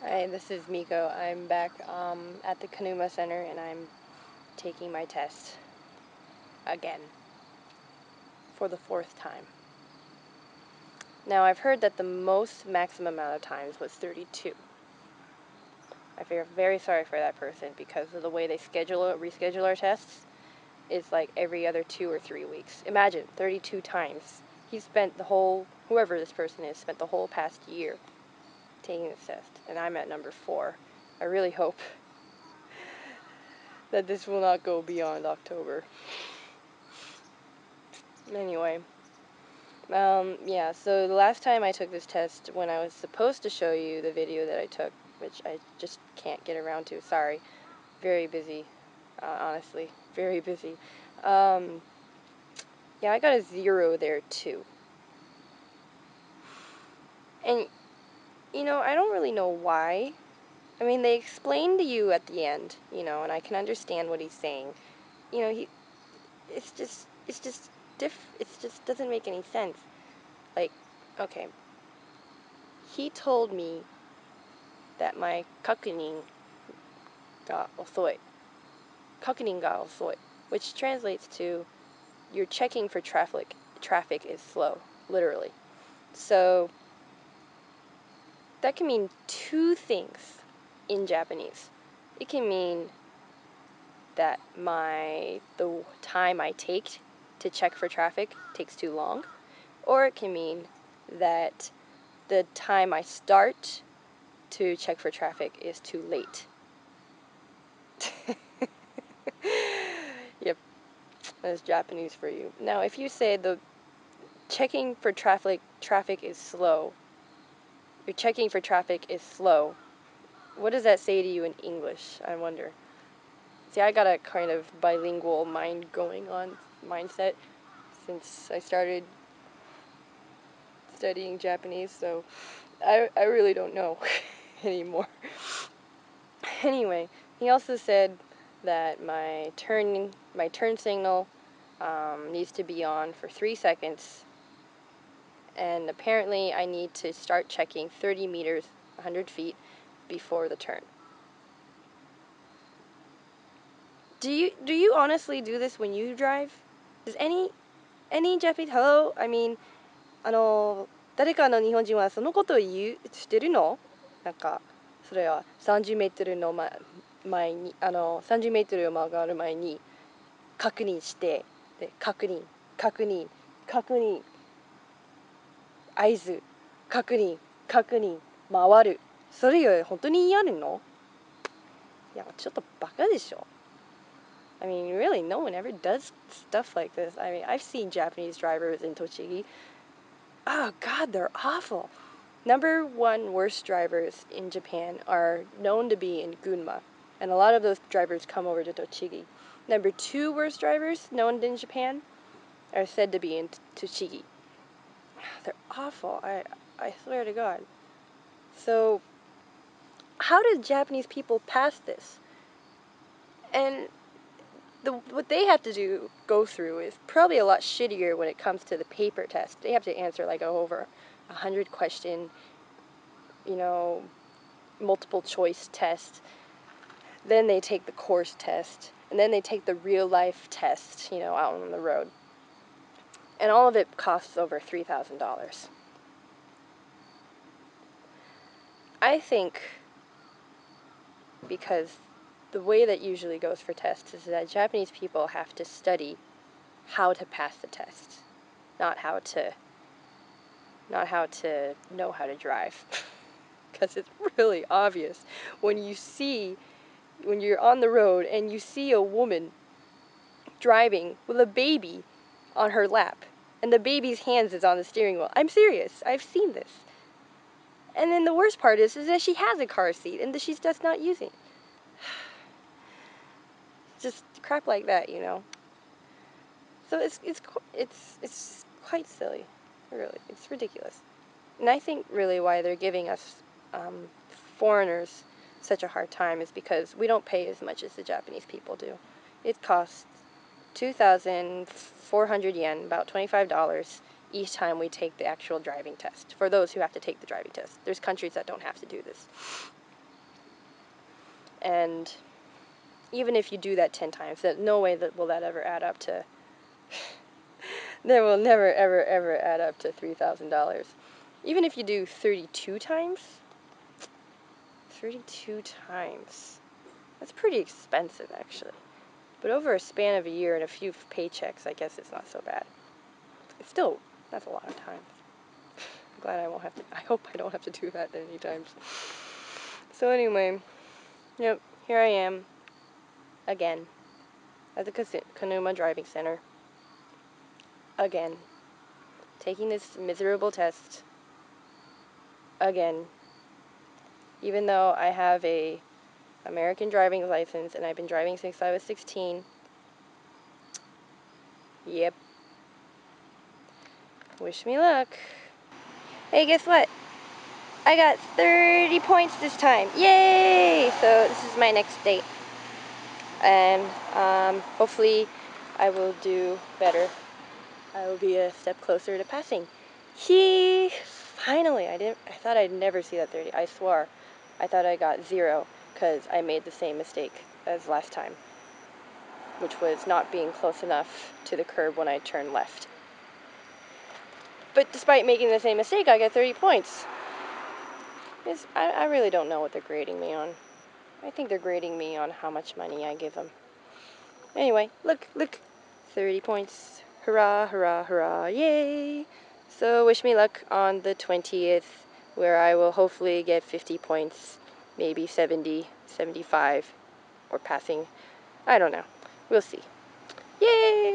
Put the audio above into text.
Hi, this is Miko. I'm back at the Kanuma Center and I'm taking my test again for the fourth time. Now, I've heard that the maximum amount of times was 32. I feel very sorry for that person because of the way they reschedule our tests. It's like every other 2 or 3 weeks. Imagine 32 times. Whoever this person is, spent the whole past year taking this test, and I'm at number 4. I really hope that this will not go beyond October. Anyway, yeah, so the last time I took this test, when I was supposed to show you the video that I took, which I just can't get around to, sorry, very busy, honestly, very busy. Yeah, I got a 0 there too. And, I don't really know why. I mean, they explain to you at the end, and I can understand what he's saying. It's just it just doesn't make any sense. Like, okay, he told me that my kakunin ga osoi. Kakunin ga osoi, which translates to you're checking for traffic. Traffic is slow, literally. So that can mean two things in Japanese. It can mean that the time I take to check for traffic takes too long, or it can mean that the time I start to check for traffic is too late. Yep, that's Japanese for you. Now, if you say the checking for traffic is slow, you're checking for traffic is slow, what does that say to you in English, I wonder? See, I got a kind of bilingual mindset since I started studying Japanese, so I really don't know anymore. Anyway, he also said that my turn signal needs to be on for 3 seconds, and apparently I need to start checking 30 meters, 100 feet, before the turn. Do you honestly do this when you drive? Does any Japanese, hello? I mean, 誰かの日本人はそのことをしてるの？なんか、それは30メートルの前に、30メートルを曲がる前に確認して、で、確認、合図、確認、回る。それより本当にやるの？いや、ちょっとバカでしょ。I mean, really, no one ever does stuff like this. I mean, I've seen Japanese drivers in Tochigi. Oh, God, they're awful. Number 1 worst drivers in Japan are known to be in Gunma, and a lot of those drivers come over to Tochigi. Number 2 worst drivers known in Japan are said to be in Tochigi. They're awful. I swear to God. So, how did Japanese people pass this? And what they have to go through is probably a lot shittier when it comes to the paper test. They have to answer like over 100 question, multiple choice test. Then they take the course test, and then they take the real life test, out on the road. And all of it costs over $3,000. I think because the way that usually goes for tests is that Japanese people have to study how to pass the test, not how to know how to drive. Because it's really obvious when you're on the road and you see a woman driving with a baby on her lap, and the baby's hands is on the steering wheel. I'm serious. I've seen this. And then the worst part is that she has a car seat and that she's just not using it. Just crap like that, So it's quite silly, really. It's ridiculous. And I think really why they're giving us foreigners such a hard time is because we don't pay as much as the Japanese people do. It costs 2,400 yen, about $25, each time we take the actual driving test, for those who have to take the driving test. There's countries that don't have to do this. And even if you do that 10 times, that no way that will that ever add up to that will never ever ever add up to $3,000. Even if you do 32 times, 32 times. That's pretty expensive actually. But over a span of a year and a few paychecks, I guess it's not so bad. It's still, that's a lot of times. I'm glad I won't have to, I hope I don't have to do that any times. So anyway, yep, here I am, again, at the Kanuma Driving Center. Again. Taking this miserable test. Again. Even though I have a American driving license and I've been driving since I was 16. Yep. Wish me luck. Hey, guess what? I got 30 points this time. Yay! So this is my next date. And hopefully I will do better. I will be a step closer to passing. Finally, I thought I'd never see that 30. I swore. I thought I got 0 because I made the same mistake as last time, which was not being close enough to the curb when I turned left. But despite making the same mistake, I got 30 points. I really don't know what they're grading me on. I think they're grading me on how much money I give them. Anyway, look. 30 points. Hurrah, hurrah, hurrah, yay! So wish me luck on the 20th, where I will hopefully get 50 points, maybe 70, 75, or passing. I don't know. We'll see. Yay!